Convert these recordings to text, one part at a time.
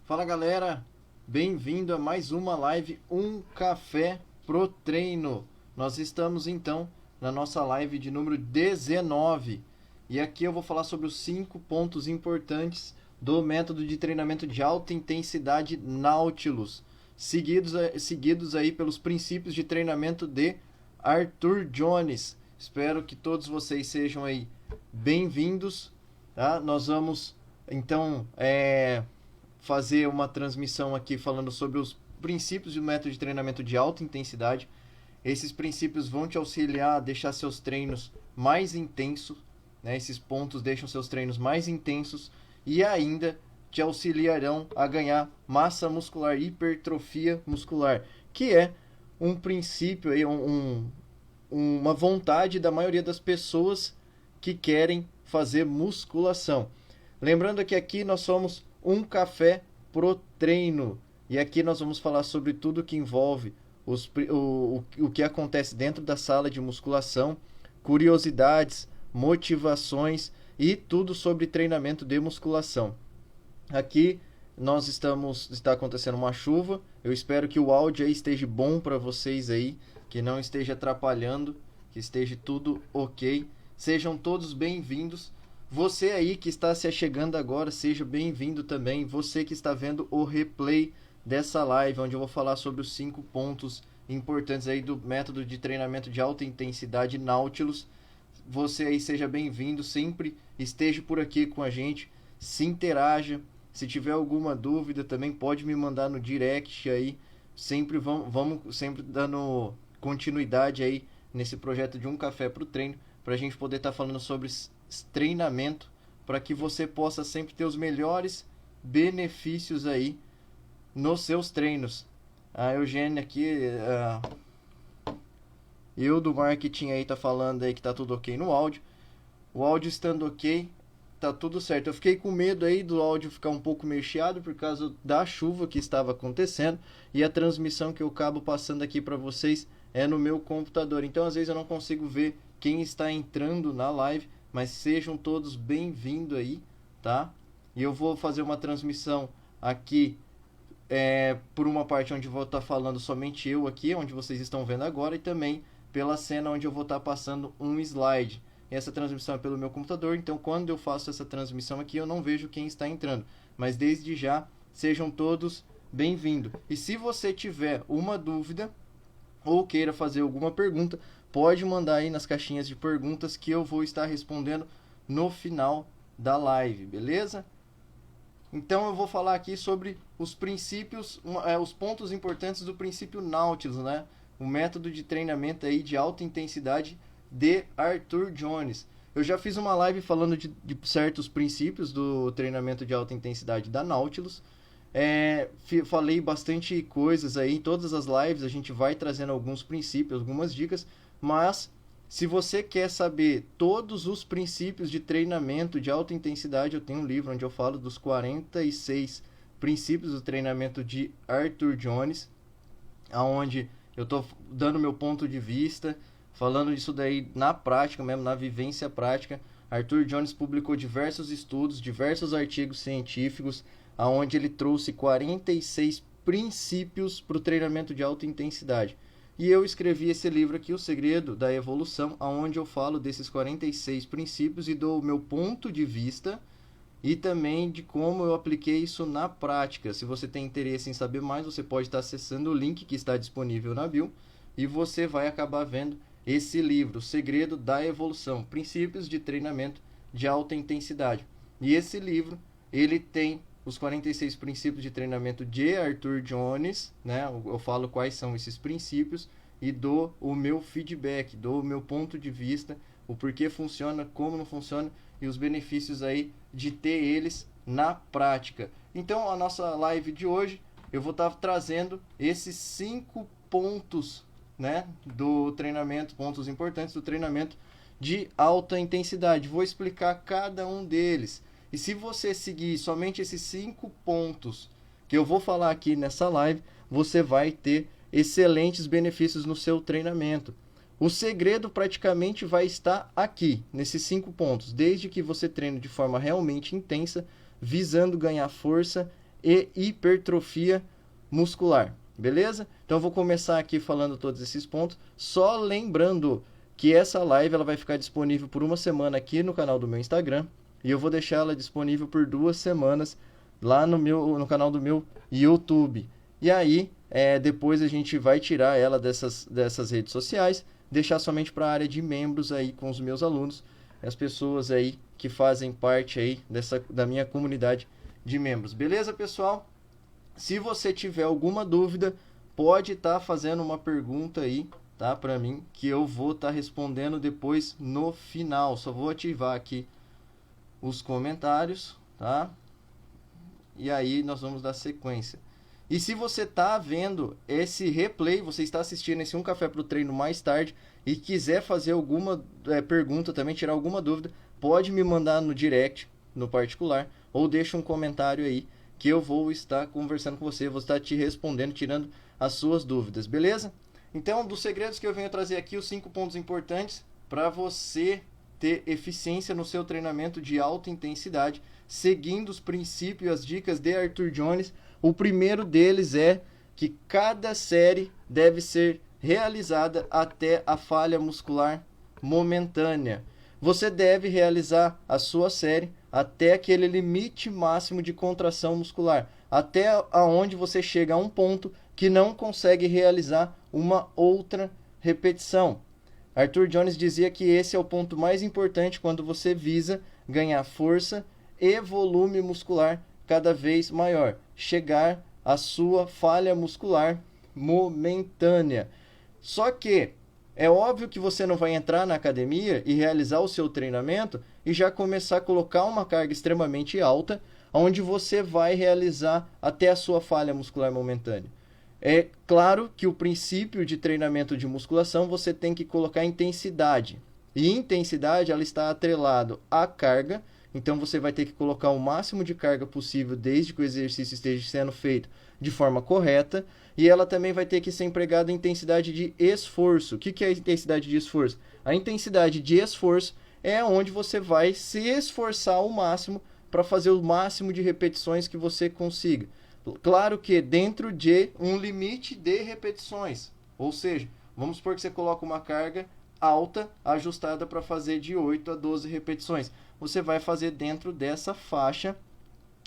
Fala galera, bem-vindo a mais uma live Um Café pro Treino. Nós estamos então na nossa live de número 19 e aqui eu vou falar sobre os 5 pontos importantes do método de treinamento de alta intensidade Nautilus, seguidos aí pelos princípios de treinamento de Arthur Jones. Espero que todos vocês sejam aí bem-vindos, tá? Nós vamos então fazer uma transmissão aqui falando sobre os princípios do método de treinamento de alta intensidade. Esses princípios vão te auxiliar a deixar seus treinos mais intensos, né? Esses pontos deixam seus treinos mais intensos e ainda te auxiliarão a ganhar massa muscular, hipertrofia muscular, que é um princípio, uma vontade da maioria das pessoas que querem fazer musculação. Lembrando que aqui nós somos Um Café pro Treino. E aqui nós vamos falar sobre tudo que envolve o que acontece dentro da sala de musculação, curiosidades, motivações e tudo sobre treinamento de musculação. Aqui está acontecendo uma chuva. Eu espero que o áudio aí esteja bom para vocês aí, que não esteja atrapalhando, que esteja tudo ok. Sejam todos bem-vindos. Você aí que está se achegando agora, seja bem-vindo também. Você que está vendo o replay dessa live, onde eu vou falar sobre os 5 pontos importantes aí do método de treinamento de alta intensidade Nautilus. Você aí seja bem-vindo, sempre esteja por aqui com a gente, se interaja. Se tiver alguma dúvida também pode me mandar no direct aí. Sempre vamos sempre dando continuidade aí nesse projeto de Um Café pro Treino, para a gente poder estar falando sobre treinamento, para que você possa sempre ter os melhores benefícios aí nos seus treinos. A Eugênia aqui, eu do marketing aí tá falando aí que tá tudo ok no áudio. O áudio estando ok, tá tudo certo. Eu fiquei com medo aí do áudio ficar um pouco meio chiado por causa da chuva que estava acontecendo, e a transmissão que eu acabo passando aqui para vocês é no meu computador. Então às vezes eu não consigo ver quem está entrando na live, mas sejam todos bem-vindos aí, tá? E eu vou fazer uma transmissão aqui por uma parte onde eu vou estar falando somente eu aqui, onde vocês estão vendo agora, e também pela cena onde eu vou estar passando um slide. E essa transmissão é pelo meu computador, então quando eu faço essa transmissão aqui eu não vejo quem está entrando. Mas desde já, sejam todos bem-vindos. E se você tiver uma dúvida ou queira fazer alguma pergunta, pode mandar aí nas caixinhas de perguntas que eu vou estar respondendo no final da live, beleza? Então eu vou falar aqui sobre os princípios, os pontos importantes do princípio Nautilus, né? O método de treinamento aí de alta intensidade de Arthur Jones. Eu já fiz uma live falando de certos princípios do treinamento de alta intensidade da Nautilus. Falei bastante coisas aí, em todas as lives a gente vai trazendo alguns princípios, algumas dicas, mas se você quer saber todos os princípios de treinamento de alta intensidade, eu tenho um livro onde eu falo dos 46 princípios do treinamento de Arthur Jones, aonde eu estou dando meu ponto de vista, falando disso daí na prática mesmo, na vivência prática. Arthur Jones publicou diversos estudos, diversos artigos científicos, aonde ele trouxe 46 princípios para o treinamento de alta intensidade. E eu escrevi esse livro aqui, O Segredo da Evolução, onde eu falo desses 46 princípios e dou o meu ponto de vista e também de como eu apliquei isso na prática. Se você tem interesse em saber mais, você pode estar acessando o link que está disponível na bio e você vai acabar vendo esse livro, O Segredo da Evolução, Princípios de Treinamento de Alta Intensidade. E esse livro, ele tem os 46 princípios de treinamento de Arthur Jones, né? Eu falo quais são esses princípios e dou o meu feedback, dou o meu ponto de vista, o porquê funciona, como não funciona e os benefícios aí de ter eles na prática. Então, a nossa live de hoje, eu vou estar trazendo esses 5 pontos, né, do treinamento, pontos importantes do treinamento de alta intensidade. Vou explicar cada um deles. E se você seguir somente esses 5 pontos que eu vou falar aqui nessa live, você vai ter excelentes benefícios no seu treinamento. O segredo praticamente vai estar aqui, nesses 5 pontos. Desde que você treine de forma realmente intensa, visando ganhar força e hipertrofia muscular, beleza? Então eu vou começar aqui falando todos esses pontos, só lembrando que essa live ela vai ficar disponível por uma semana aqui no canal do meu Instagram e eu vou deixar ela disponível por 2 semanas lá no canal do meu YouTube. E aí, depois a gente vai tirar ela dessas redes sociais, deixar somente para a área de membros aí com os meus alunos, as pessoas aí que fazem parte aí da minha comunidade de membros. Beleza, pessoal? Se você tiver alguma dúvida, pode estar fazendo uma pergunta aí, tá, para mim, que eu vou estar respondendo depois no final. Só vou ativar aqui os comentários, tá? E aí nós vamos dar sequência. E se você está vendo esse replay, você está assistindo esse Um Café para o Treino mais tarde e quiser fazer alguma pergunta também, tirar alguma dúvida, pode me mandar no direct, no particular, ou deixa um comentário aí que eu vou estar conversando com você, vou estar te respondendo, tirando as suas dúvidas, beleza? Então, dos segredos que eu venho trazer aqui, os 5 pontos importantes para você ter eficiência no seu treinamento de alta intensidade, seguindo os princípios e as dicas de Arthur Jones. O primeiro deles é que cada série deve ser realizada até a falha muscular momentânea. Você deve realizar a sua série até aquele limite máximo de contração muscular, até aonde você chega a um ponto que não consegue realizar uma outra repetição. Arthur Jones dizia que esse é o ponto mais importante quando você visa ganhar força e volume muscular cada vez maior, chegar à sua falha muscular momentânea. Só que é óbvio que você não vai entrar na academia e realizar o seu treinamento e já começar a colocar uma carga extremamente alta, onde você vai realizar até a sua falha muscular momentânea. É claro que o princípio de treinamento de musculação você tem que colocar intensidade. E intensidade ela está atrelado à carga, então você vai ter que colocar o máximo de carga possível desde que o exercício esteja sendo feito de forma correta. E ela também vai ter que ser empregada em intensidade de esforço. O que é a intensidade de esforço? A intensidade de esforço é onde você vai se esforçar ao máximo para fazer o máximo de repetições que você consiga. Claro que dentro de um limite de repetições. Ou seja, vamos supor que você coloca uma carga alta ajustada para fazer de 8 a 12 repetições. Você vai fazer dentro dessa faixa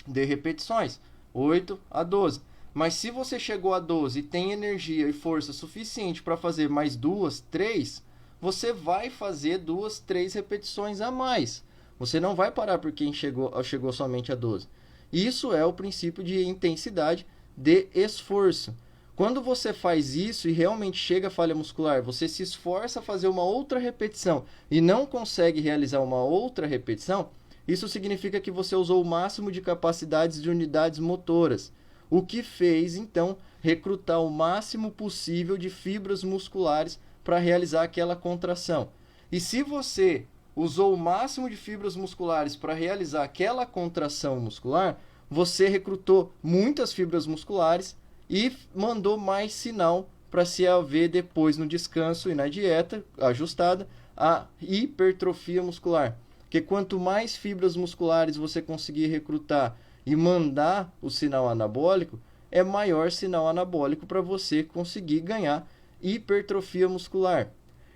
de repetições, 8 a 12. Mas se você chegou a 12 e tem energia e força suficiente para fazer mais 2, 3, você vai fazer 2, 3 repetições a mais. Você não vai parar por quem chegou somente a 12. Isso é o princípio de intensidade de esforço. Quando você faz isso e realmente chega à falha muscular, você se esforça a fazer uma outra repetição e não consegue realizar uma outra repetição, isso significa que você usou o máximo de capacidades de unidades motoras, o que fez, então, recrutar o máximo possível de fibras musculares para realizar aquela contração. E se você usou o máximo de fibras musculares para realizar aquela contração muscular, você recrutou muitas fibras musculares e mandou mais sinal para se haver depois no descanso e na dieta ajustada a hipertrofia muscular. Porque quanto mais fibras musculares você conseguir recrutar e mandar o sinal anabólico, é maior sinal anabólico para você conseguir ganhar hipertrofia muscular.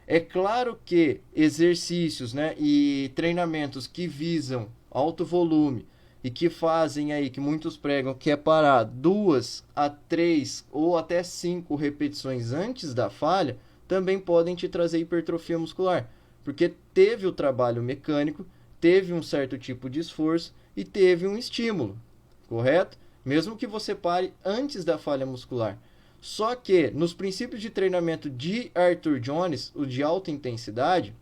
É claro que exercícios, e treinamentos que visam alto volume e que fazem aí, que muitos pregam, que é parar 2 a 3 ou até 5 repetições antes da falha, também podem te trazer hipertrofia muscular, porque teve o trabalho mecânico, teve um certo tipo de esforço e teve um estímulo, correto? Mesmo que você pare antes da falha muscular. Só que nos princípios de treinamento de Arthur Jones, o de alta intensidade,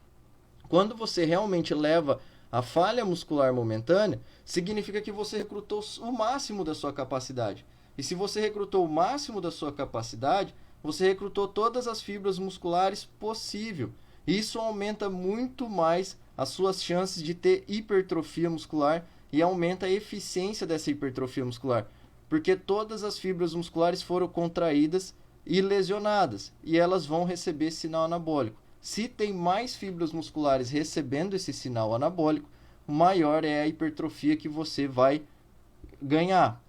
quando você realmente leva a falha muscular momentânea, significa que você recrutou o máximo da sua capacidade. E se você recrutou o máximo da sua capacidade, você recrutou todas as fibras musculares possível. Isso aumenta muito mais as suas chances de ter hipertrofia muscular e aumenta a eficiência dessa hipertrofia muscular, porque todas as fibras musculares foram contraídas e lesionadas, e elas vão receber sinal anabólico. Se tem mais fibras musculares recebendo esse sinal anabólico, maior é a hipertrofia que você vai ganhar.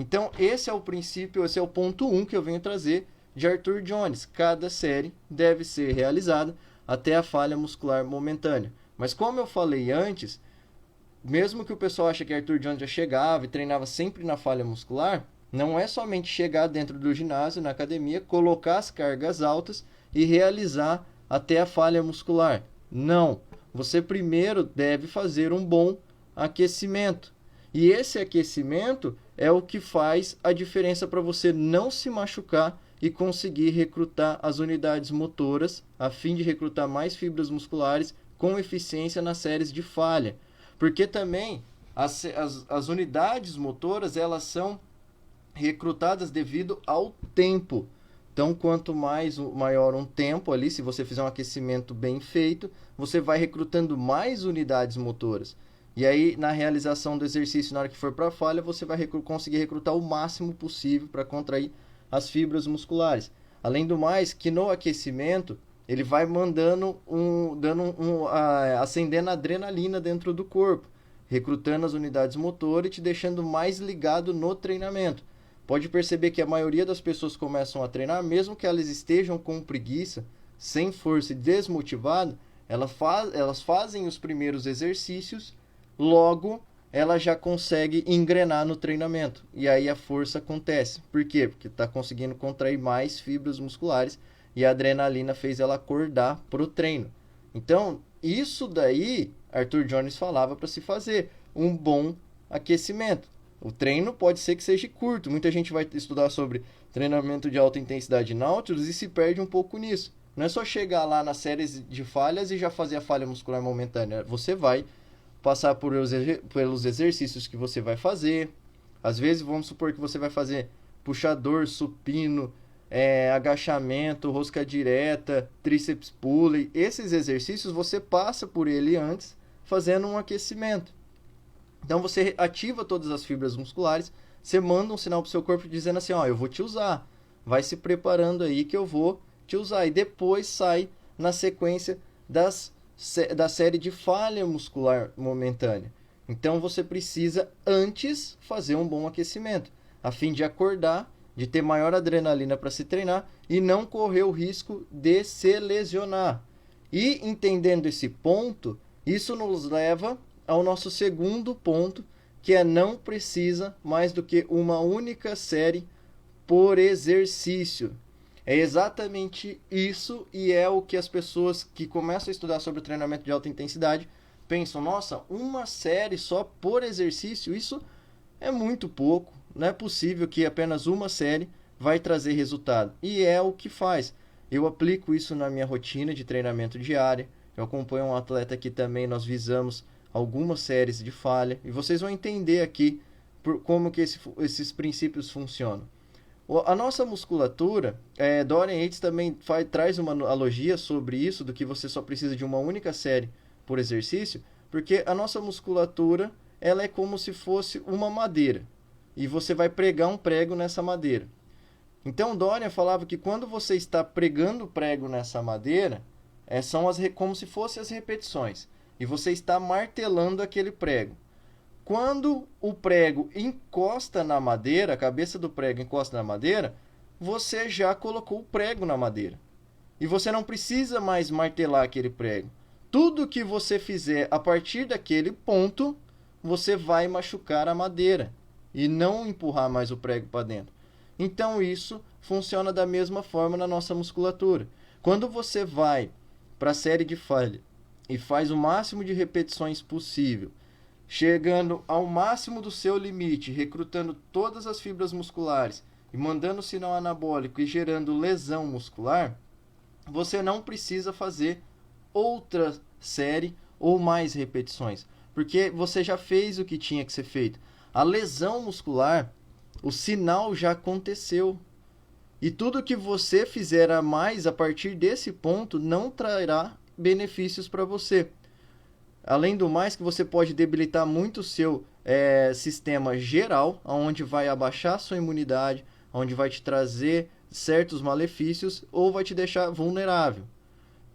Então, esse é o princípio, esse é o ponto 1 que eu venho trazer de Arthur Jones. Cada série deve ser realizada até a falha muscular momentânea. Mas como eu falei antes, mesmo que o pessoal ache que Arthur Jones já chegava e treinava sempre na falha muscular, não é somente chegar dentro do ginásio, na academia, colocar as cargas altas e realizar até a falha muscular. Não. Você primeiro deve fazer um bom aquecimento. E esse aquecimento é o que faz a diferença para você não se machucar e conseguir recrutar as unidades motoras, a fim de recrutar mais fibras musculares com eficiência nas séries de falha. Porque também as unidades motoras, elas são recrutadas devido ao tempo. Então, quanto maior um tempo ali, se você fizer um aquecimento bem feito, você vai recrutando mais unidades motoras. E aí, na realização do exercício, na hora que for para a falha, você vai conseguir recrutar o máximo possível para contrair as fibras musculares. Além do mais, que no aquecimento, ele vai acendendo adrenalina dentro do corpo, recrutando as unidades motoras e te deixando mais ligado no treinamento. Pode perceber que a maioria das pessoas começam a treinar, mesmo que elas estejam com preguiça, sem força e desmotivadas, elas fazem os primeiros exercícios, logo ela já consegue engrenar no treinamento. E aí a força acontece. Por quê? Porque está conseguindo contrair mais fibras musculares e a adrenalina fez ela acordar para o treino. Então, isso daí, Arthur Jones falava para se fazer um bom aquecimento. O treino pode ser que seja curto. Muita gente vai estudar sobre treinamento de alta intensidade Nautilus e se perde um pouco nisso. Não é só chegar lá nas séries de falhas e já fazer a falha muscular momentânea. Você vai passar pelos exercícios que você vai fazer. Às vezes, vamos supor que você vai fazer puxador, supino, agachamento, rosca direta, tríceps pulley. Esses exercícios você passa por ele antes, fazendo um aquecimento. Então você ativa todas as fibras musculares, você manda um sinal para o seu corpo dizendo assim, ó, eu vou te usar, vai se preparando aí que eu vou te usar. E depois sai na sequência da série de falha muscular momentânea. Então você precisa antes fazer um bom aquecimento, a fim de acordar, de ter maior adrenalina para se treinar e não correr o risco de se lesionar. E entendendo esse ponto, isso nos leva ao nosso segundo ponto, que é não precisa mais do que uma única série por exercício. É exatamente isso e é o que as pessoas que começam a estudar sobre o treinamento de alta intensidade pensam, nossa, uma série só por exercício, isso é muito pouco, não é possível que apenas uma série vai trazer resultado. E é o que faz. Eu aplico isso na minha rotina de treinamento diária, eu acompanho um atleta que também nós visamos algumas séries de falha, e vocês vão entender aqui como que esses princípios funcionam. A nossa musculatura, Dorian Yates também traz uma analogia sobre isso, do que você só precisa de uma única série por exercício, porque a nossa musculatura ela é como se fosse uma madeira, e você vai pregar um prego nessa madeira. Então Dorian falava que quando você está pregando o prego nessa madeira, são como se fossem as repetições, e você está martelando aquele prego. Quando o prego encosta na madeira, a cabeça do prego encosta na madeira, você já colocou o prego na madeira. E você não precisa mais martelar aquele prego. Tudo que você fizer a partir daquele ponto, você vai machucar a madeira e não empurrar mais o prego para dentro. Então isso funciona da mesma forma na nossa musculatura. Quando você vai para a série de falha e faz o máximo de repetições possível, chegando ao máximo do seu limite, recrutando todas as fibras musculares e mandando sinal anabólico e gerando lesão muscular, você não precisa fazer outra série ou mais repetições, porque você já fez o que tinha que ser feito. A lesão muscular, o sinal já aconteceu. E tudo que você fizer a mais a partir desse ponto não trará benefícios para você. Além do mais, que você pode debilitar muito o seu sistema geral, onde vai abaixar a sua imunidade, onde vai te trazer certos malefícios ou vai te deixar vulnerável.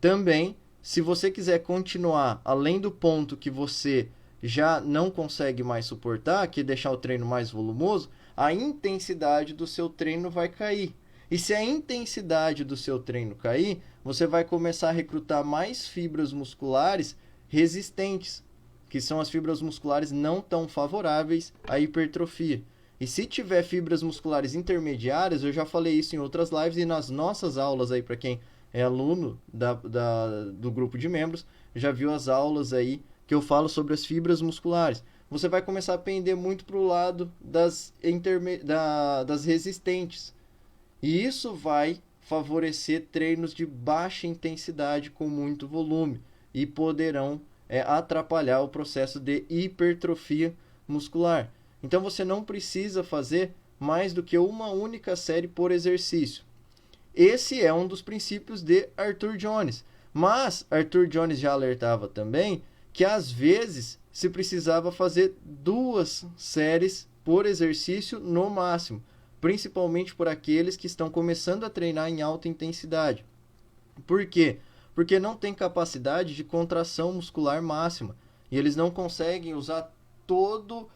Também, se você quiser continuar além do ponto que você já não consegue mais suportar, que é deixar o treino mais volumoso, a intensidade do seu treino vai cair. E se a intensidade do seu treino cair, você vai começar a recrutar mais fibras musculares resistentes, que são as fibras musculares não tão favoráveis à hipertrofia. E se tiver fibras musculares intermediárias, eu já falei isso em outras lives e nas nossas aulas aí, para quem é aluno do grupo de membros, já viu as aulas aí que eu falo sobre as fibras musculares. Você vai começar a pender muito para o lado das resistentes. E isso vai favorecer treinos de baixa intensidade com muito volume e poderão atrapalhar o processo de hipertrofia muscular. Então você não precisa fazer mais do que uma única série por exercício. Esse é um dos princípios de Arthur Jones. Mas Arthur Jones já alertava também que às vezes se precisava fazer 2 séries por exercício no máximo, principalmente por aqueles que estão começando a treinar em alta intensidade. Por quê? Porque não tem capacidade de contração muscular máxima e eles não conseguem usar toda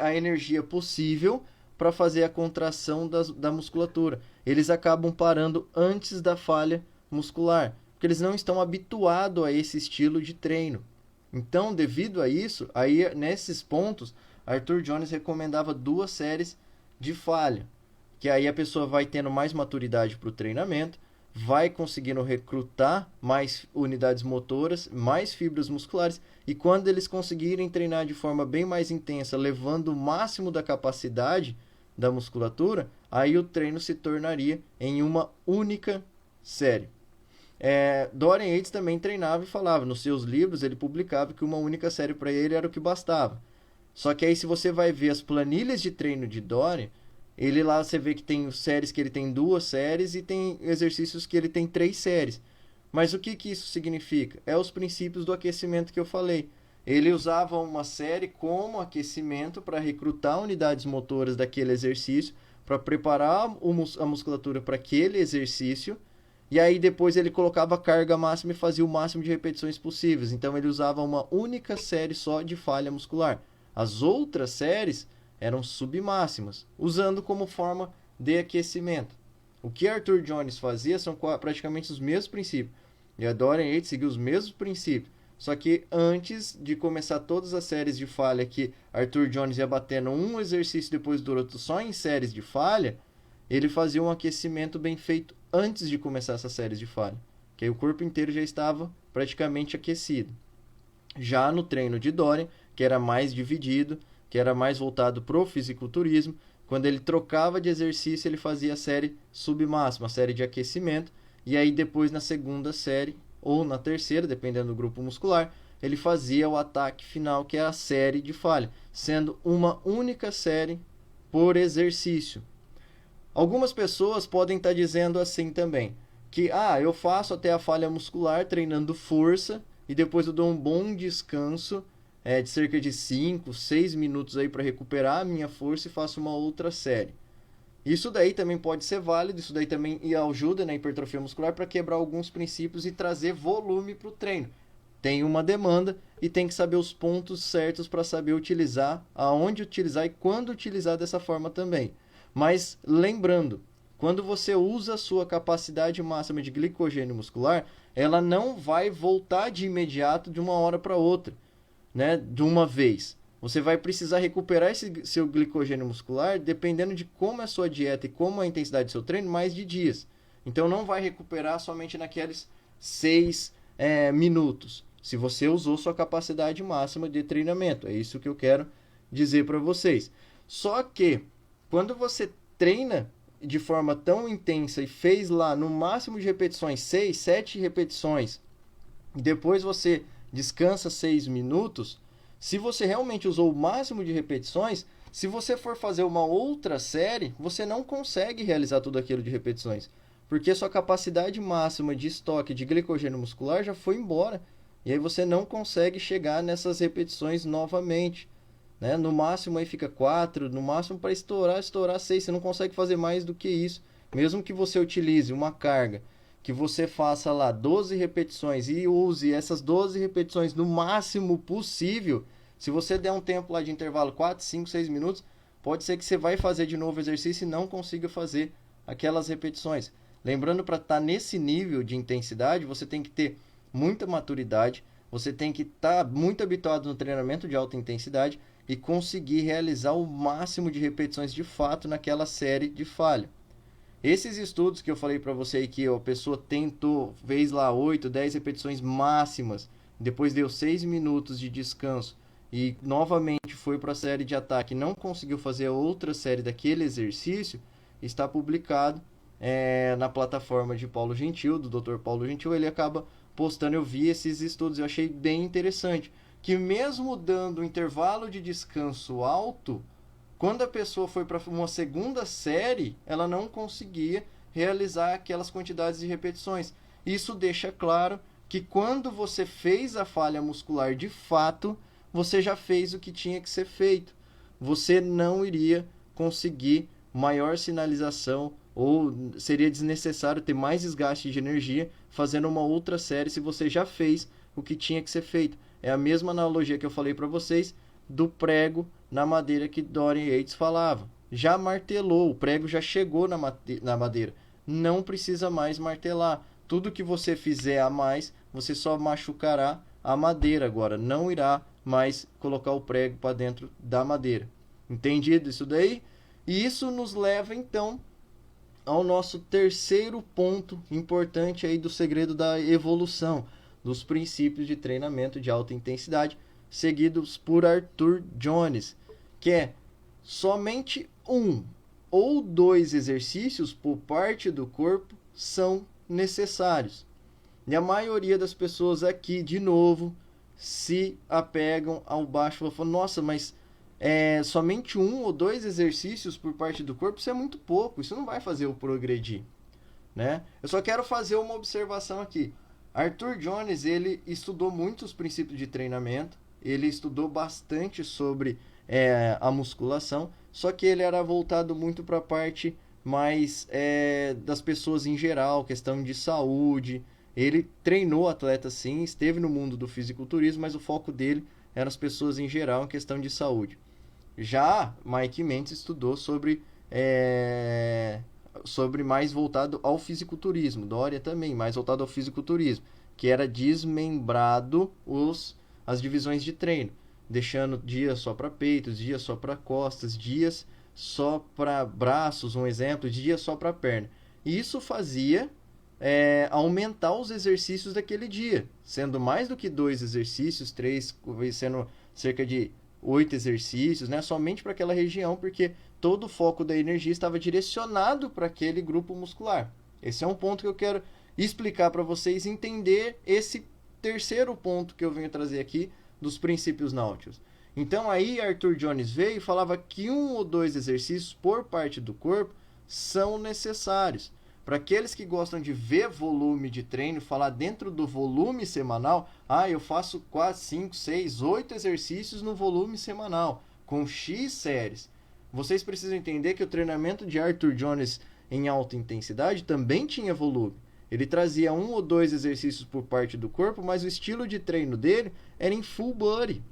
a energia possível para fazer a contração da musculatura. Eles acabam parando antes da falha muscular, porque eles não estão habituados a esse estilo de treino. Então, devido a isso, aí nesses pontos, Arthur Jones recomendava 2 séries de falha, que aí a pessoa vai tendo mais maturidade para o treinamento, vai conseguindo recrutar mais unidades motoras, mais fibras musculares, e quando eles conseguirem treinar de forma bem mais intensa, levando o máximo da capacidade da musculatura, aí o treino se tornaria em uma única série. Dorian Yates também treinava e falava, nos seus livros ele publicava que uma única série para ele era o que bastava. Só que aí se você vai ver as planilhas de treino de Dorian, ele lá você vê que tem séries que ele tem 2 séries e tem exercícios que ele tem 3 séries. Mas o que isso significa? É os princípios do aquecimento que eu falei. Ele usava uma série como aquecimento para recrutar unidades motoras daquele exercício, para preparar a musculatura para aquele exercício, e aí depois ele colocava a carga máxima e fazia o máximo de repetições possíveis. Então ele usava uma única série só de falha muscular. As outras séries eram submáximas, usando como forma de aquecimento. O que Arthur Jones fazia são praticamente os mesmos princípios. E a Dorian Yates seguiu os mesmos princípios. Só que antes de começar todas as séries de falha que Arthur Jones ia batendo um exercício depois do outro só em séries de falha, ele fazia um aquecimento bem feito antes de começar essas séries de falha. Que aí o corpo inteiro já estava praticamente aquecido. Já no treino de Dorian, que era mais dividido, que era mais voltado para o fisiculturismo, quando ele trocava de exercício, ele fazia a série submáxima, a série de aquecimento, e aí depois na segunda série, ou na terceira, dependendo do grupo muscular, ele fazia o ataque final, que é a série de falha, sendo uma única série por exercício. Algumas pessoas podem estar dizendo assim também, que eu faço até a falha muscular treinando força, e depois eu dou um bom descanso, de cerca de 5, 6 minutos aí para recuperar a minha força e faço uma outra série. Isso daí também pode ser válido, isso daí também ajuda na hipertrofia muscular para quebrar alguns princípios e trazer volume para o treino. Tem uma demanda e tem que saber os pontos certos para saber utilizar, aonde utilizar e quando utilizar dessa forma também. Mas lembrando, quando você usa a sua capacidade máxima de glicogênio muscular, ela não vai voltar de imediato de uma hora para outra, né, de uma vez. Você vai precisar recuperar esse seu glicogênio muscular dependendo de como é a sua dieta e como é a intensidade do seu treino, mais de dias. Então não vai recuperar somente naqueles 6 minutos, se você usou sua capacidade máxima de treinamento. É isso que eu quero dizer para vocês. Só que quando você treina de forma tão intensa e fez lá no máximo de repetições 6, 7 repetições, e depois você descansa 6 minutos, se você realmente usou o máximo de repetições, se você for fazer uma outra série, você não consegue realizar tudo aquilo de repetições, porque sua capacidade máxima de estoque de glicogênio muscular já foi embora, e aí você não consegue chegar nessas repetições novamente, né? No máximo aí fica 4, no máximo para estourar 6, você não consegue fazer mais do que isso, mesmo que você utilize uma carga que você faça lá 12 repetições e use essas 12 repetições no máximo possível. Se você der um tempo lá de intervalo 4, 5, 6 minutos, pode ser que você vai fazer de novo o exercício e não consiga fazer aquelas repetições. Lembrando, para estar nesse nível de intensidade, você tem que ter muita maturidade, você tem que estar muito habituado no treinamento de alta intensidade e conseguir realizar o máximo de repetições de fato naquela série de falha. Esses estudos que eu falei para você aí, que a pessoa tentou, fez lá 8, 10 repetições máximas, depois deu 6 minutos de descanso e novamente foi para a série de ataque e não conseguiu fazer a outra série daquele exercício, está publicado na plataforma de Paulo Gentil, do Dr. Paulo Gentil. Ele acaba postando, eu vi esses estudos, eu achei bem interessante, que mesmo dando um intervalo de descanso alto, quando a pessoa foi para uma segunda série, ela não conseguia realizar aquelas quantidades de repetições. Isso deixa claro que quando você fez a falha muscular de fato, você já fez o que tinha que ser feito. Você não iria conseguir maior sinalização ou seria desnecessário ter mais desgaste de energia fazendo uma outra série se você já fez o que tinha que ser feito. É a mesma analogia que eu falei para vocês do prego na madeira que Dorian Yates falava. Já martelou, o prego já chegou na madeira. Não precisa mais martelar. Tudo que você fizer a mais, você só machucará a madeira agora. Não irá mais colocar o prego para dentro da madeira. Entendido isso daí? E isso nos leva então ao nosso terceiro ponto importante aí do segredo da evolução, dos princípios de treinamento de alta intensidade, seguidos por Arthur Jones, que é somente 1 ou 2 exercícios por parte do corpo são necessários. E a maioria das pessoas aqui, de novo, se apegam ao baixo e falam, nossa, mas somente 1 ou 2 exercícios por parte do corpo, isso é muito pouco, isso não vai fazer eu progredir, né? Eu só quero fazer uma observação aqui. Arthur Jones, ele estudou muitos princípios de treinamento, ele estudou bastante sobre a musculação, só que ele era voltado muito para a parte mais das pessoas em geral, questão de saúde. Ele treinou atletas sim, esteve no mundo do fisiculturismo, mas o foco dele eram as pessoas em geral em questão de saúde. Já Mike Mendes estudou sobre mais voltado ao fisiculturismo. Dória também, mais voltado ao fisiculturismo, que era desmembrado as divisões de treino, deixando dias só para peitos, dias só para costas, dias só para braços, um exemplo, dias só para perna. E isso fazia aumentar os exercícios daquele dia, sendo mais do que 2 exercícios, 3, sendo cerca de 8 exercícios, né? Somente para aquela região, porque todo o foco da energia estava direcionado para aquele grupo muscular. Esse é um ponto que eu quero explicar para vocês, entender esse terceiro ponto que eu venho trazer aqui dos princípios náuticos. Então aí Arthur Jones veio e falava que 1 ou 2 exercícios por parte do corpo são necessários. Para aqueles que gostam de ver volume de treino, falar dentro do volume semanal, eu faço 4, 5, 6, 8 exercícios no volume semanal, com X séries. Vocês precisam entender que o treinamento de Arthur Jones em alta intensidade também tinha volume. Ele trazia 1 ou 2 exercícios por parte do corpo, mas o estilo de treino dele era em full body,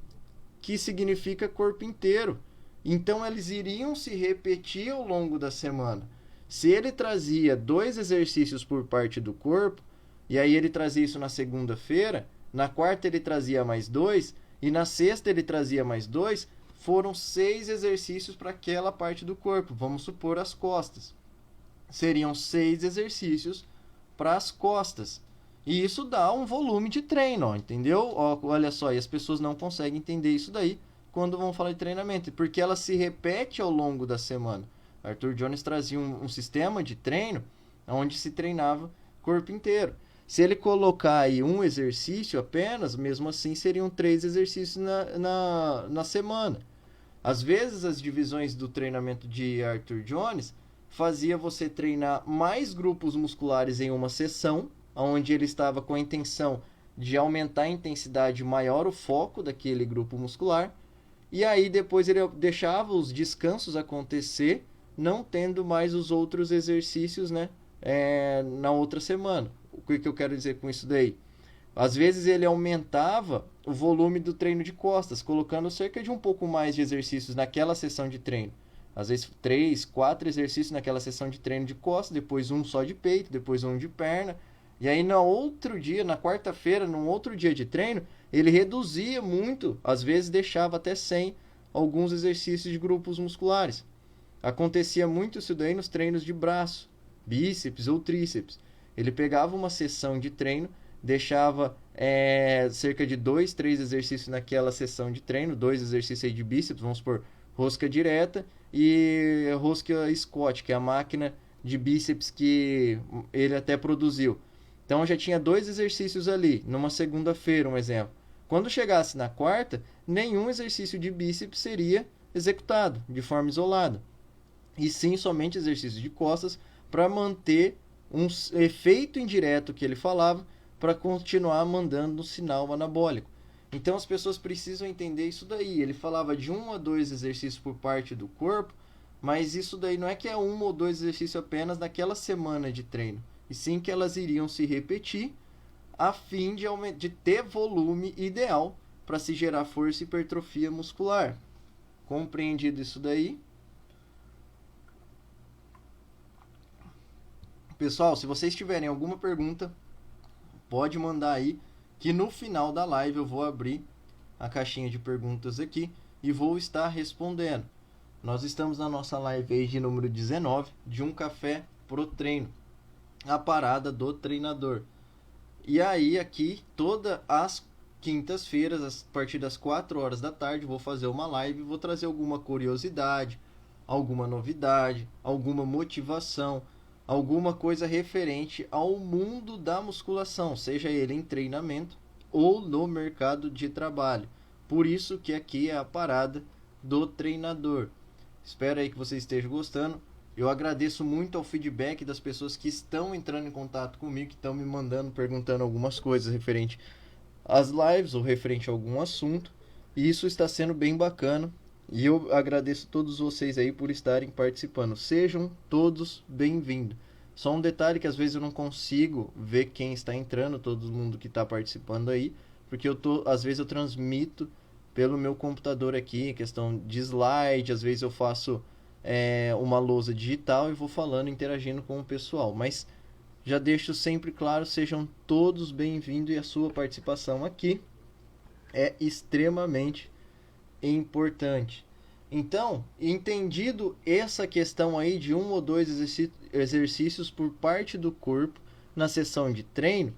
que significa corpo inteiro. Então eles iriam se repetir ao longo da semana. Se ele trazia 2 exercícios por parte do corpo, e aí ele trazia isso na segunda-feira, na quarta ele trazia mais 2, e na sexta ele trazia mais 2, foram 6 exercícios para aquela parte do corpo. Vamos supor as costas. Seriam 6 exercícios para as costas. E isso dá um volume de treino, entendeu? Olha só, e as pessoas não conseguem entender isso daí quando vão falar de treinamento, porque ela se repete ao longo da semana. Arthur Jones trazia um sistema de treino onde se treinava corpo inteiro. Se ele colocar aí um exercício apenas, mesmo assim seriam 3 exercícios na semana. Às vezes as divisões do treinamento de Arthur Jones fazia você treinar mais grupos musculares em uma sessão, onde ele estava com a intenção de aumentar a intensidade maior, o foco daquele grupo muscular, e aí depois ele deixava os descansos acontecer, não tendo mais os outros exercícios, né, na outra semana. O que eu quero dizer com isso daí? Às vezes ele aumentava o volume do treino de costas, colocando cerca de um pouco mais de exercícios naquela sessão de treino. às vezes 3, 4 exercícios naquela sessão de treino de costas, depois um só de peito, depois um de perna. E aí no outro dia, na quarta-feira, num outro dia de treino, ele reduzia muito, às vezes deixava até 100 alguns exercícios de grupos musculares. Acontecia muito isso daí nos treinos de braço, bíceps ou tríceps. Ele pegava uma sessão de treino, deixava cerca de 2, 3 exercícios naquela sessão de treino, 2 exercícios aí de bíceps, vamos supor, rosca direta e rosca Scott, que é a máquina de bíceps que ele até produziu. Então já tinha 2 exercícios ali, numa segunda-feira, um exemplo. Quando chegasse na quarta, nenhum exercício de bíceps seria executado de forma isolada. E sim somente exercícios de costas para manter um efeito indireto que ele falava para continuar mandando um sinal anabólico. Então as pessoas precisam entender isso daí. Ele falava de 1 a 2 exercícios por parte do corpo, mas isso daí não é que é 1 ou 2 exercícios apenas naquela semana de treino, e sim que elas iriam se repetir a fim de ter volume ideal para se gerar força e hipertrofia muscular. Compreendido isso daí? Pessoal, se vocês tiverem alguma pergunta, pode mandar aí, que no final da live eu vou abrir a caixinha de perguntas aqui e vou estar respondendo. Nós estamos na nossa live aí de número 19, de um café pro treino, a parada do treinador. E aí aqui, todas as quintas-feiras, a partir das 4 horas da tarde, vou fazer uma live e vou trazer alguma curiosidade, alguma novidade, alguma motivação, alguma coisa referente ao mundo da musculação, seja ele em treinamento ou no mercado de trabalho. Por isso que aqui é a parada do treinador. Espero aí que você esteja gostando. Eu agradeço muito ao feedback das pessoas que estão entrando em contato comigo, que estão me mandando, perguntando algumas coisas referente às lives ou referente a algum assunto. E isso está sendo bem bacana. E eu agradeço a todos vocês aí por estarem participando. Sejam todos bem-vindos. Só um detalhe que às vezes eu não consigo ver quem está entrando, todo mundo que está participando aí, porque às vezes eu transmito pelo meu computador aqui, questão de slide, às vezes eu faço uma lousa digital e vou falando, interagindo com o pessoal. Mas já deixo sempre claro, sejam todos bem-vindos e a sua participação aqui é extremamente importante. Então, entendido essa questão aí de 1 ou 2 exercícios por parte do corpo na sessão de treino,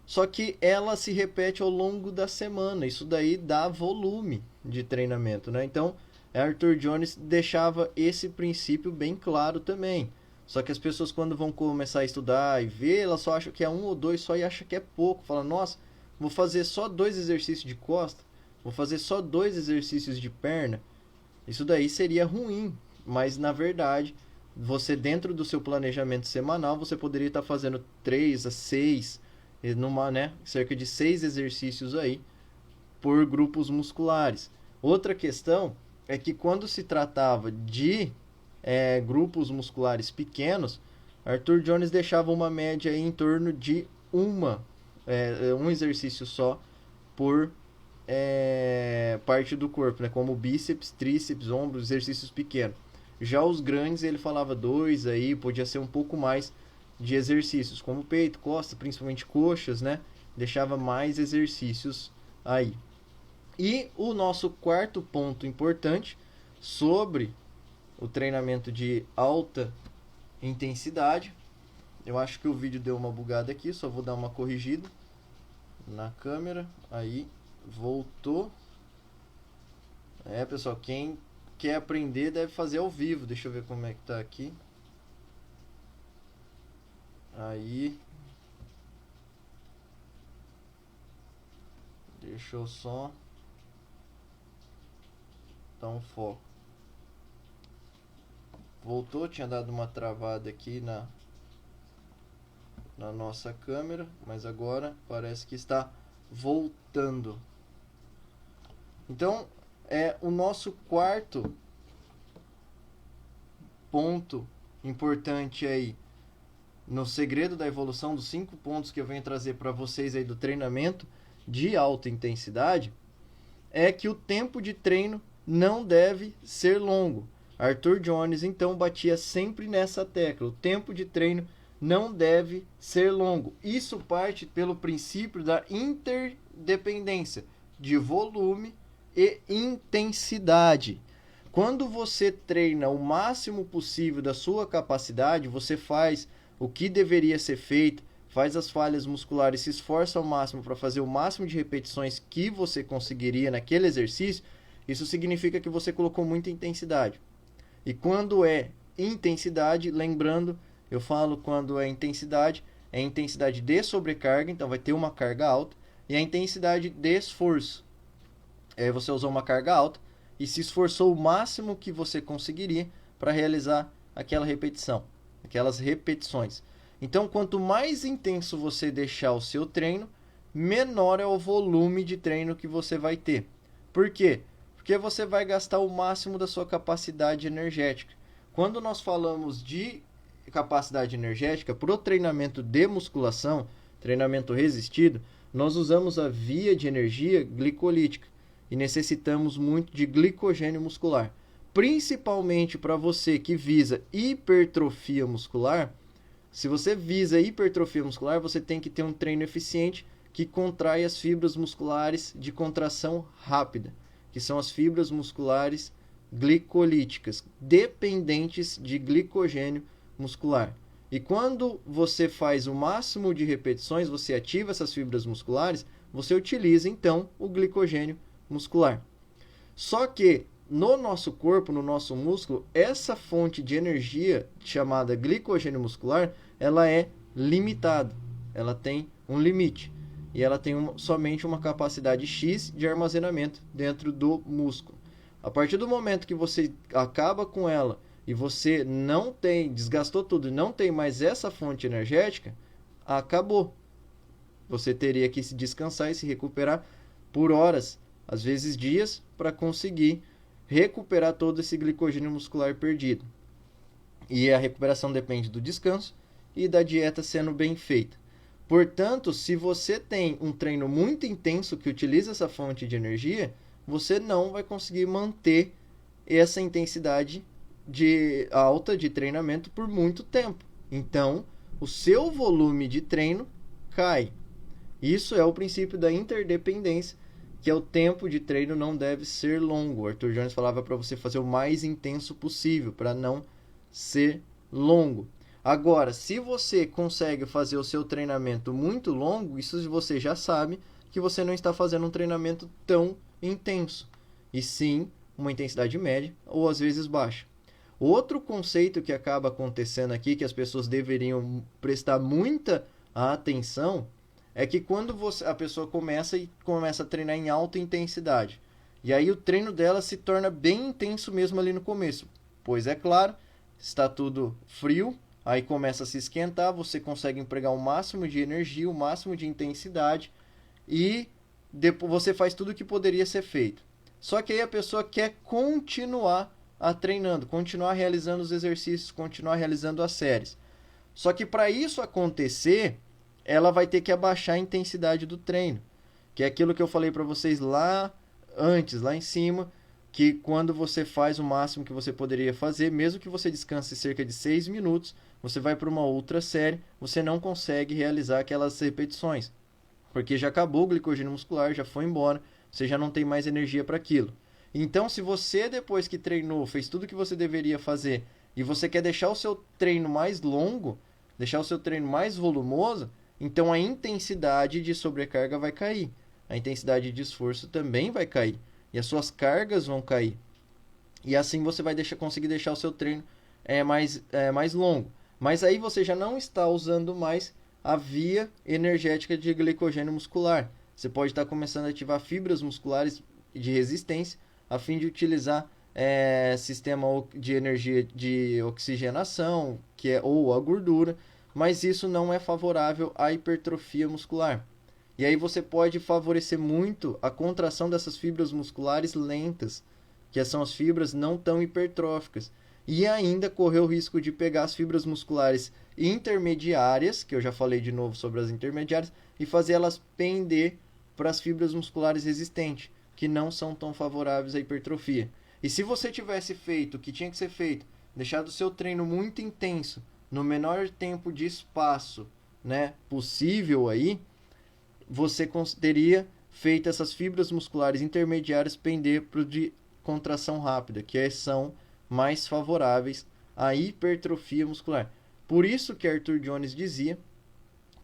só que ela se repete ao longo da semana. Isso daí dá volume de treinamento, né? Então, Arthur Jones deixava esse princípio bem claro também. Só que as pessoas, quando vão começar a estudar e ver, elas só acham que é 1 ou 2 só e acham que é pouco. Fala, nossa, vou fazer só 2 exercícios de costa, vou fazer só 2 exercícios de perna. Isso daí seria ruim, mas na verdade, você dentro do seu planejamento semanal, você poderia estar fazendo 3 a 6, cerca de 6 exercícios aí por grupos musculares. Outra questão é que quando se tratava de grupos musculares pequenos, Arthur Jones deixava uma média aí em torno de um exercício só por parte do corpo, né? Como bíceps, tríceps, ombros, exercícios pequenos. Já os grandes ele falava 2 aí, podia ser um pouco mais de exercícios, como peito, costas, principalmente coxas, né? Deixava mais exercícios aí. E o nosso quarto ponto importante sobre o treinamento de alta intensidade. Eu acho que o vídeo deu uma bugada aqui, só vou dar uma corrigida na câmera. Aí, voltou. Pessoal, quem quer aprender deve fazer ao vivo. Deixa eu ver como é que tá aqui. Aí. Deixa eu só dar um foco. Voltou, tinha dado uma travada aqui na nossa câmera, mas agora parece que está voltando. Então, o nosso quarto ponto importante aí, no segredo da evolução, dos 5 pontos que eu venho trazer para vocês aí do treinamento de alta intensidade, é que o tempo de treino não deve ser longo. Arthur Jones, então, batia sempre nessa tecla. O tempo de treino não deve ser longo. Isso parte pelo princípio da interdependência de volume e intensidade. Quando você treina o máximo possível da sua capacidade, você faz o que deveria ser feito, faz as falhas musculares, se esforça ao máximo para fazer o máximo de repetições que você conseguiria naquele exercício, isso significa que você colocou muita intensidade. E quando é intensidade, lembrando, eu falo quando é intensidade de sobrecarga, então vai ter uma carga alta, e a intensidade de esforço. Você usou uma carga alta e se esforçou o máximo que você conseguiria para realizar aquela repetição, aquelas repetições. Então, quanto mais intenso você deixar o seu treino, menor é o volume de treino que você vai ter. Por quê? Porque você vai gastar o máximo da sua capacidade energética. Quando nós falamos de capacidade energética, para o treinamento de musculação, treinamento resistido, nós usamos a via de energia glicolítica e necessitamos muito de glicogênio muscular. Principalmente para você que visa hipertrofia muscular, se você visa hipertrofia muscular, você tem que ter um treino eficiente que contrai as fibras musculares de contração rápida, que são as fibras musculares glicolíticas, dependentes de glicogênio muscular. E quando você faz o máximo de repetições, você ativa essas fibras musculares, você utiliza então o glicogênio muscular. Só que no nosso corpo, no nosso músculo, essa fonte de energia chamada glicogênio muscular, ela é limitada. Ela tem um limite. E ela tem somente uma capacidade X de armazenamento dentro do músculo. A partir do momento que você acaba com ela e você não tem, desgastou tudo e não tem mais essa fonte energética, acabou. Você teria que se descansar e se recuperar por horas, às vezes dias, para conseguir recuperar todo esse glicogênio muscular perdido. E a recuperação depende do descanso e da dieta sendo bem feita. Portanto, se você tem um treino muito intenso que utiliza essa fonte de energia, você não vai conseguir manter essa intensidade alta de treinamento por muito tempo. Então, o seu volume de treino cai. Isso é o princípio da interdependência, que é o tempo de treino não deve ser longo. O Arthur Jones falava para você fazer o mais intenso possível, para não ser longo. Agora, se você consegue fazer o seu treinamento muito longo, isso você já sabe que você não está fazendo um treinamento tão intenso, e sim uma intensidade média ou às vezes baixa. Outro conceito que acaba acontecendo aqui, que as pessoas deveriam prestar muita atenção, é que quando a pessoa começa a treinar em alta intensidade, e aí o treino dela se torna bem intenso mesmo ali no começo, pois é claro, está tudo frio, aí começa a se esquentar, você consegue empregar o máximo de energia, o máximo de intensidade, e depois você faz tudo o que poderia ser feito. Só que aí a pessoa quer continuar treinando, continuar realizando os exercícios, continuar realizando as séries. Só que para isso acontecer, ela vai ter que abaixar a intensidade do treino, que é aquilo que eu falei para vocês lá antes, lá em cima, que quando você faz o máximo que você poderia fazer, mesmo que você descanse cerca de 6 minutos, você vai para uma outra série, você não consegue realizar aquelas repetições, porque já acabou o glicogênio muscular, já foi embora, você já não tem mais energia para aquilo. Então, se você, depois que treinou, fez tudo que você deveria fazer, e você quer deixar o seu treino mais longo, deixar o seu treino mais volumoso, então a intensidade de sobrecarga vai cair, a intensidade de esforço também vai cair, e as suas cargas vão cair. E assim você vai conseguir deixar o seu treino mais longo. Mas aí você já não está usando mais a via energética de glicogênio muscular. Você pode estar começando a ativar fibras musculares de resistência a fim de utilizar sistema de energia de oxigenação, ou a gordura, mas isso não é favorável à hipertrofia muscular. E aí você pode favorecer muito a contração dessas fibras musculares lentas, que são as fibras não tão hipertróficas. E ainda correr o risco de pegar as fibras musculares intermediárias, que eu já falei de novo sobre as intermediárias, e fazer elas pender para as fibras musculares resistentes, que não são tão favoráveis à hipertrofia. E se você tivesse feito o que tinha que ser feito, deixado o seu treino muito intenso, no menor tempo de espaço, né, possível aí, você teria feito essas fibras musculares intermediárias pender para o de contração rápida, que são mais favoráveis à hipertrofia muscular. Por isso que Arthur Jones dizia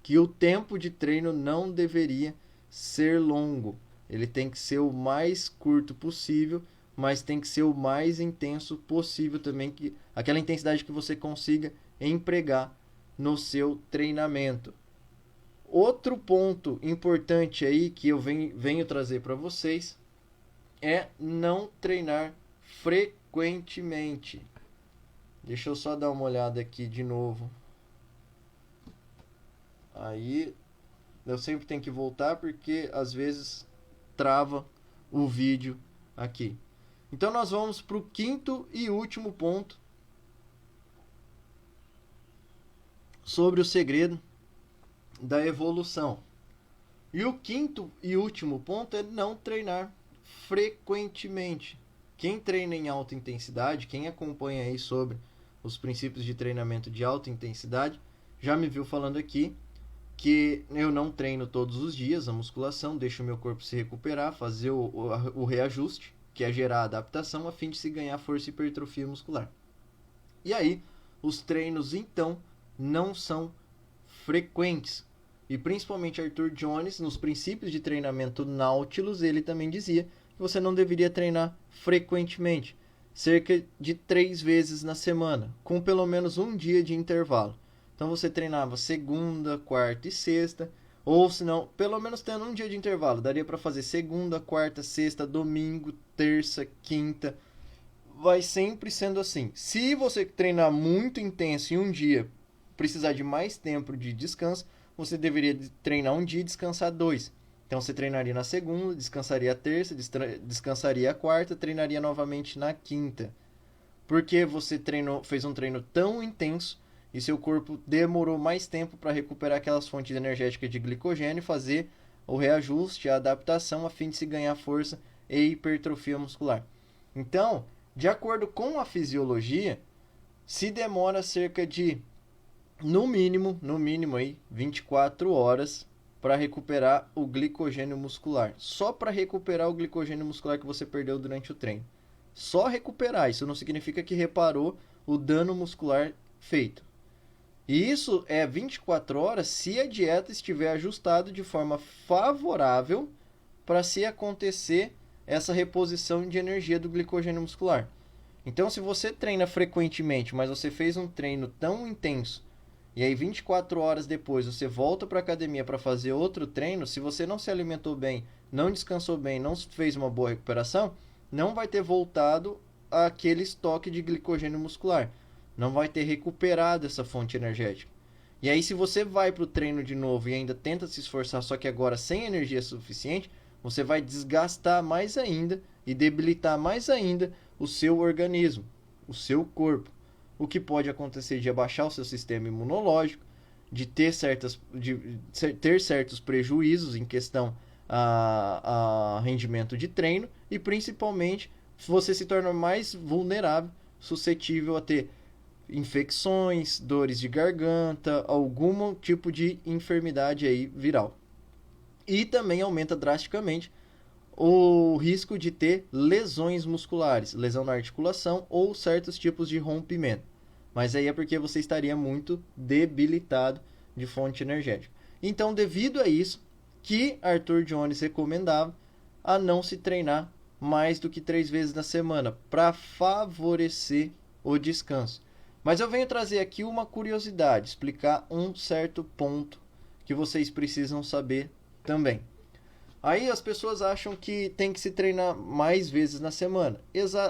que o tempo de treino não deveria ser longo. Ele tem que ser o mais curto possível, mas tem que ser o mais intenso possível também, que aquela intensidade que você consiga empregar no seu treinamento. Outro ponto importante aí que eu venho trazer para vocês é não treinar frequentemente. Deixa eu só dar uma olhada aqui de novo. Aí eu sempre tenho que voltar porque às vezes trava o vídeo aqui. Então nós vamos para o quinto e último ponto sobre o segredo da evolução. E o quinto e último ponto é não treinar frequentemente. Quem treina em alta intensidade, quem acompanha aí sobre os princípios de treinamento de alta intensidade, já me viu falando aqui que eu não treino todos os dias a musculação, deixo o meu corpo se recuperar, fazer o reajuste, que é gerar adaptação, a fim de se ganhar força e hipertrofia muscular. E aí, os treinos, então, não são frequentes. E principalmente Arthur Jones, nos princípios de treinamento Nautilus, ele também dizia que você não deveria treinar frequentemente, cerca de 3 vezes na semana, com pelo menos um dia de intervalo. Então você treinava segunda, quarta e sexta, ou se não, pelo menos tendo um dia de intervalo, daria para fazer segunda, quarta, sexta, domingo, terça, quinta. Vai sempre sendo assim. Se você treinar muito intenso em um dia, precisar de mais tempo de descanso, você deveria treinar um dia e descansar 2. Então você treinaria na segunda, descansaria a terça, descansaria a quarta, treinaria novamente na quinta. Porque você fez um treino tão intenso e seu corpo demorou mais tempo para recuperar aquelas fontes energéticas de glicogênio e fazer o reajuste, a adaptação a fim de se ganhar força e hipertrofia muscular. Então, de acordo com a fisiologia, se demora cerca de, no mínimo aí, 24 horas para recuperar o glicogênio muscular. Só para recuperar o glicogênio muscular que você perdeu durante o treino. Só recuperar, isso não significa que reparou o dano muscular feito. E isso é 24 horas se a dieta estiver ajustada de forma favorável para se acontecer essa reposição de energia do glicogênio muscular. Então, se você treina frequentemente, mas você fez um treino tão intenso, e aí 24 horas depois você volta para a academia para fazer outro treino, se você não se alimentou bem, não descansou bem, não fez uma boa recuperação, não vai ter voltado àquele estoque de glicogênio muscular. Não vai ter recuperado essa fonte energética. E aí, se você vai para o treino de novo e ainda tenta se esforçar, só que agora sem energia suficiente, você vai desgastar mais ainda e debilitar mais ainda o seu organismo, o seu corpo. O que pode acontecer de abaixar o seu sistema imunológico, de ter certos prejuízos em questão a rendimento de treino e principalmente você se torna mais vulnerável, suscetível a ter infecções, dores de garganta, algum tipo de enfermidade aí viral. E também aumenta drasticamente o risco de ter lesões musculares, lesão na articulação ou certos tipos de rompimento. Mas aí é porque você estaria muito debilitado de fonte energética. Então, devido a isso, que Arthur Jones recomendava a não se treinar mais do que 3 vezes na semana, para favorecer o descanso. Mas eu venho trazer aqui uma curiosidade, explicar um certo ponto que vocês precisam saber também. Aí as pessoas acham que tem que se treinar mais vezes na semana,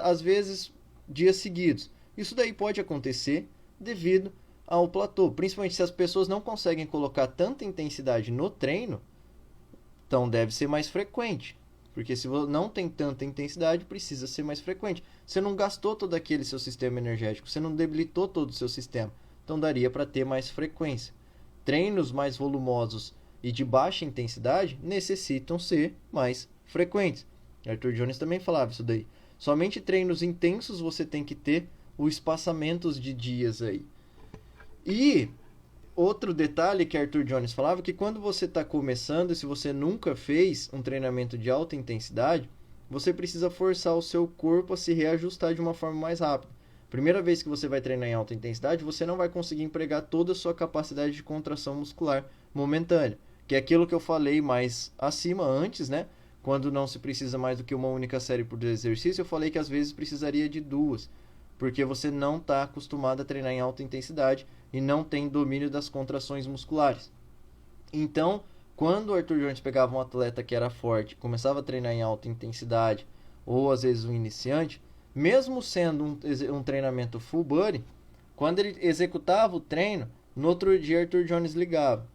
às vezes dias seguidos. Isso daí pode acontecer devido ao platô, principalmente se as pessoas não conseguem colocar tanta intensidade no treino, então deve ser mais frequente. Porque se não tem tanta intensidade, precisa ser mais frequente. Você não gastou todo aquele seu sistema energético, você não debilitou todo o seu sistema. Então daria para ter mais frequência. Treinos mais volumosos e de baixa intensidade necessitam ser mais frequentes. Arthur Jones também falava isso daí. Somente treinos intensos você tem que ter os espaçamentos de dias aí. E outro detalhe que Arthur Jones falava, que quando você está começando, se você nunca fez um treinamento de alta intensidade, você precisa forçar o seu corpo a se reajustar de uma forma mais rápida. Primeira vez que você vai treinar em alta intensidade, você não vai conseguir empregar toda a sua capacidade de contração muscular momentânea, que é aquilo que eu falei mais acima antes, né? Quando não se precisa mais do que uma única série por exercício, eu falei que às vezes precisaria de duas, porque você não está acostumado a treinar em alta intensidade e não tem domínio das contrações musculares. Então, quando o Arthur Jones pegava um atleta que era forte, começava a treinar em alta intensidade, ou às vezes um iniciante, mesmo sendo um treinamento full body, quando ele executava o treino, no outro dia Arthur Jones ligava.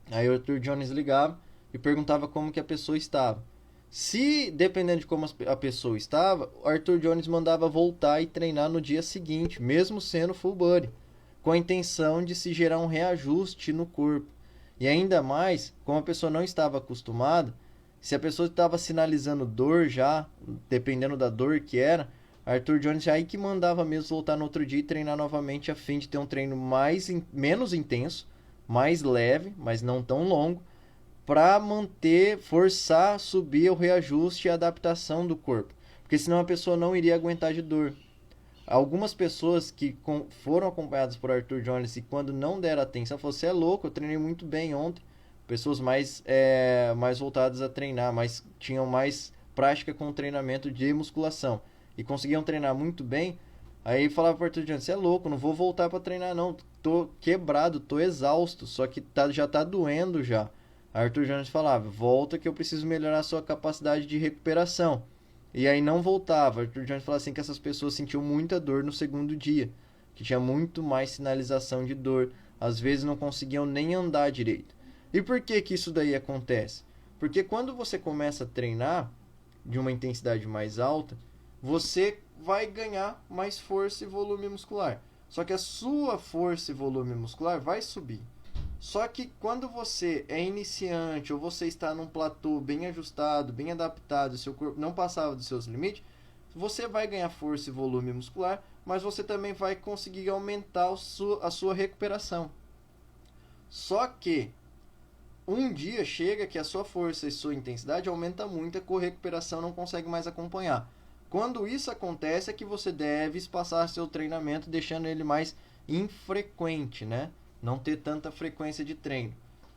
Aí o Arthur Jones ligava e perguntava como que a pessoa estava. Se, dependendo de como a pessoa estava, o Arthur Jones mandava voltar e treinar no dia seguinte, mesmo sendo full body, com a intenção de se gerar um reajuste no corpo. E ainda mais, como a pessoa não estava acostumada, se a pessoa estava sinalizando dor já, dependendo da dor que era, Arthur Jones já aí que mandava mesmo voltar no outro dia e treinar novamente a fim de ter um treino menos intenso, mais leve, mas não tão longo, para manter, forçar, subir o reajuste e a adaptação do corpo. Porque senão a pessoa não iria aguentar de dor. Algumas pessoas que foram acompanhadas por Arthur Jones e quando não deram atenção, falaram, você é louco, eu treinei muito bem ontem. Pessoas mais voltadas a treinar, tinham mais prática com o treinamento de musculação e conseguiam treinar muito bem. Aí falava para Arthur Jones, você é louco, não vou voltar para treinar não, tô quebrado, tô exausto, só que já tá doendo já. Arthur Jones falava, volta que eu preciso melhorar a sua capacidade de recuperação. E aí não voltava. Arthur Jones falava assim que essas pessoas sentiam muita dor no segundo dia, que tinha muito mais sinalização de dor, às vezes não conseguiam nem andar direito. E por que que isso daí acontece? Porque quando você começa a treinar de uma intensidade mais alta, você vai ganhar mais força e volume muscular. Só que a sua força e volume muscular vai subir. Só que quando você é iniciante ou você está num platô bem ajustado, bem adaptado, seu corpo não passava dos seus limites, você vai ganhar força e volume muscular, mas você também vai conseguir aumentar a sua recuperação. Só que um dia chega que a sua força e sua intensidade aumenta muito, a recuperação não consegue mais acompanhar. Quando isso acontece é que você deve espaçar seu treinamento, deixando ele mais infrequente, né? Não ter tanta frequência de treino.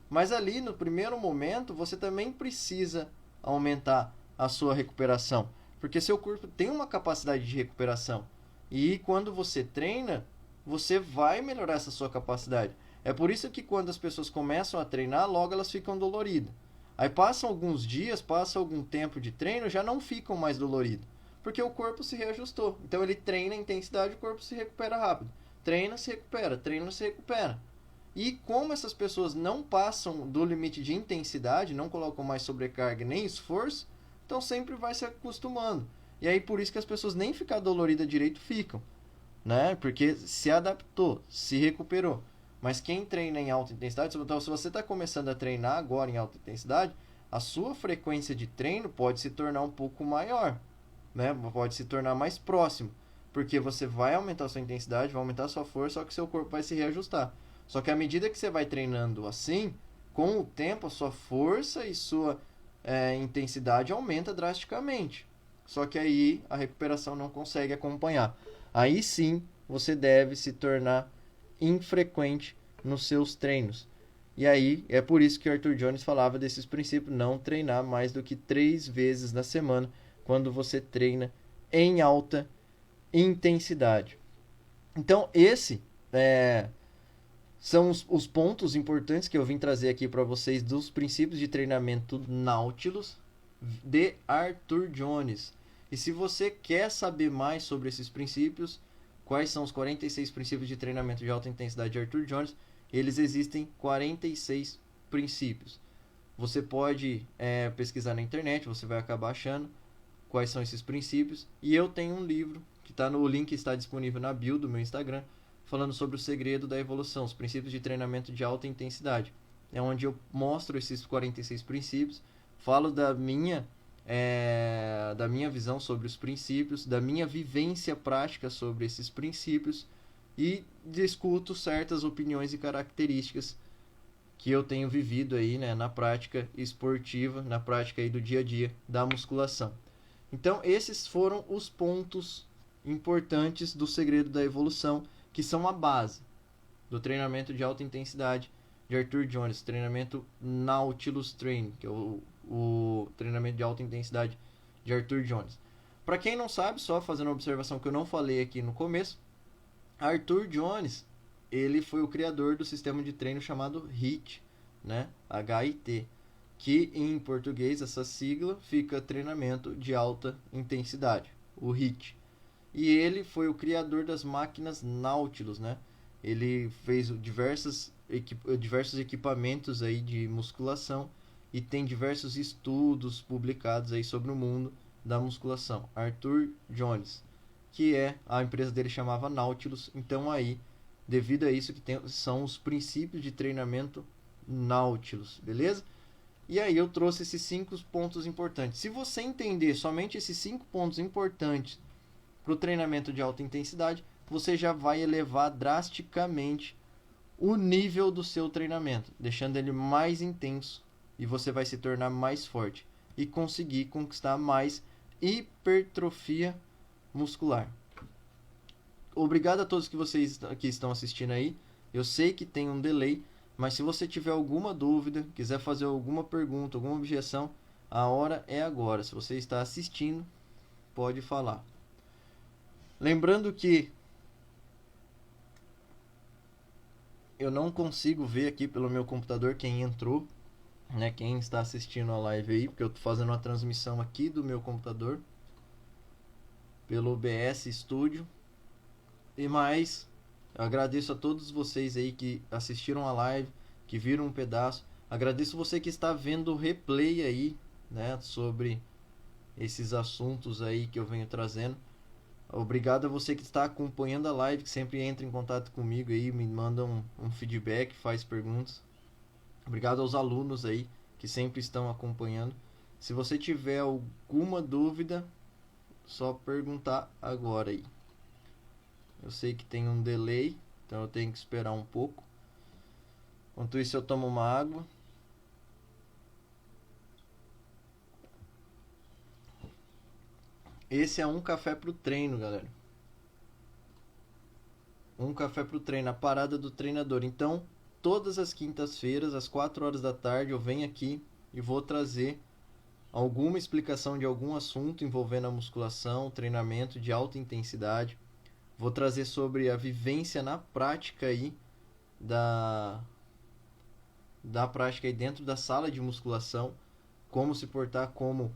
Mas ali no primeiro momento você também precisa aumentar a sua recuperação, porque seu corpo tem uma capacidade de recuperação. E quando você treina, você vai melhorar essa sua capacidade. É por isso que quando as pessoas começam a treinar, logo elas ficam doloridas. Aí passam alguns dias, passa algum tempo de treino, já não ficam mais doloridos, porque o corpo se reajustou. Então ele treina a intensidade, o corpo se recupera rápido. Treina, se recupera, treina, se recupera. E como essas pessoas não passam do limite de intensidade, não colocam mais sobrecarga nem esforço, então sempre vai se acostumando. E aí por isso que as pessoas nem ficar dolorida direito ficam, né? Porque se adaptou, se recuperou. Mas quem treina em alta intensidade, então se você está começando a treinar agora em alta intensidade, a sua frequência de treino pode se tornar um pouco maior, né? Pode se tornar mais próximo, porque você vai aumentar a sua intensidade, vai aumentar a sua força, só que seu corpo vai se reajustar. Só que à medida que você vai treinando assim, com o tempo a sua força e sua intensidade aumenta drasticamente. Só que aí a recuperação não consegue acompanhar. Aí sim você deve se tornar infrequente nos seus treinos. E aí é por isso que Arthur Jones falava desses princípios, não treinar mais do que 3 vezes na semana quando você treina em alta intensidade. Então esse são os pontos importantes que eu vim trazer aqui para vocês dos princípios de treinamento Nautilus de Arthur Jones. E se você quer saber mais sobre esses princípios, quais são os 46 princípios de treinamento de alta intensidade de Arthur Jones, eles existem 46 princípios. Você pode pesquisar na internet, você vai acabar achando quais são esses princípios. E eu tenho um livro, que o link está disponível na bio do meu Instagram, falando sobre o segredo da evolução, os princípios de treinamento de alta intensidade. É onde eu mostro esses 46 princípios, falo da minha da minha visão sobre os princípios, da minha vivência prática sobre esses princípios e discuto certas opiniões e características que eu tenho vivido aí, né, na prática esportiva, na prática aí do dia a dia da musculação. Então, esses foram os pontos importantes do segredo da evolução, que são a base do treinamento de alta intensidade de Arthur Jones, treinamento Nautilus Training, que é o treinamento de alta intensidade de Arthur Jones. Para quem não sabe, só fazendo uma observação que eu não falei aqui no começo, Arthur Jones, ele foi o criador do sistema de treino chamado HIIT, né? HIT, que em português essa sigla fica treinamento de alta intensidade, o HIIT. E ele foi o criador das máquinas Nautilus, né? Ele fez diversos equipamentos aí de musculação e tem diversos estudos publicados aí sobre o mundo da musculação. Arthur Jones, que a empresa dele chamava Nautilus, então aí, devido a isso que são os princípios de treinamento Nautilus, beleza? E aí eu trouxe esses 5 pontos importantes. Se você entender somente esses 5 pontos importantes para o treinamento de alta intensidade, você já vai elevar drasticamente o nível do seu treinamento, deixando ele mais intenso, e você vai se tornar mais forte e conseguir conquistar mais hipertrofia muscular. Obrigado a todos que vocês que estão assistindo aí. Eu sei que tem um delay, mas se você tiver alguma dúvida, quiser fazer alguma pergunta, alguma objeção, a hora é agora. Se você está assistindo, pode falar. Lembrando que eu não consigo ver aqui pelo meu computador quem entrou, né, quem está assistindo a live aí, porque eu estou fazendo uma transmissão aqui do meu computador pelo OBS Studio. E mais, eu agradeço a todos vocês aí que assistiram a live, que viram um pedaço. Agradeço você que está vendo o replay aí, né, sobre esses assuntos aí que eu venho trazendo. Obrigado a você que está acompanhando a live, que sempre entra em contato comigo aí, me manda um feedback, faz perguntas. Obrigado aos alunos aí que sempre estão acompanhando. Se você tiver alguma dúvida, só perguntar agora aí. Eu sei que tem um delay, então eu tenho que esperar um pouco. Enquanto isso eu tomo uma água. Esse é um café pro treino, galera. Um café pro treino, a parada do treinador. Então, todas as quintas-feiras, às 4 horas da tarde, eu venho aqui e vou trazer alguma explicação de algum assunto envolvendo a musculação, treinamento de alta intensidade. Vou trazer sobre a vivência na prática aí da prática aí dentro da sala de musculação, como se portar como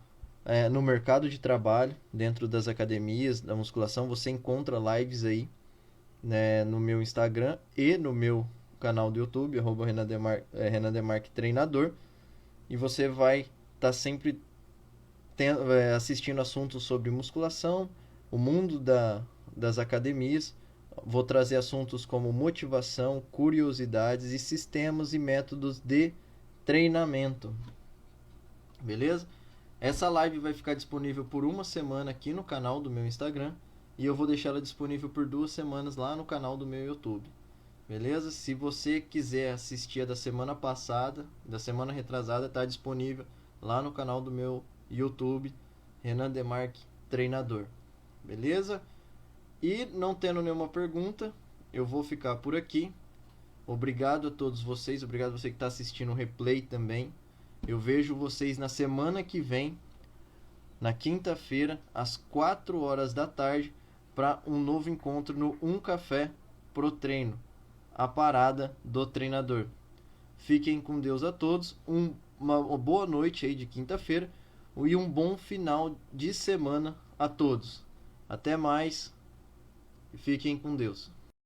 no mercado de trabalho, dentro das academias da musculação. Você encontra lives aí, né, no meu Instagram e no meu canal do YouTube, Renan Demarque Treinador, e você vai estar sempre assistindo assuntos sobre musculação, o mundo das academias. Vou trazer assuntos como motivação, curiosidades e sistemas e métodos de treinamento. Beleza? Essa live vai ficar disponível por uma semana aqui no canal do meu Instagram e eu vou deixar ela disponível por 2 semanas lá no canal do meu YouTube. Beleza? Se você quiser assistir a da semana passada, da semana retrasada, está disponível lá no canal do meu YouTube, Renan Demarque Treinador. Beleza? E não tendo nenhuma pergunta, eu vou ficar por aqui. Obrigado a todos vocês, obrigado a você que está assistindo o replay também. Eu vejo vocês na semana que vem, na quinta-feira, às 4 horas da tarde, para um novo encontro no Um Café Pro Treino, a parada do treinador. Fiquem com Deus a todos, uma boa noite aí de quinta-feira e um bom final de semana a todos. Até mais e fiquem com Deus.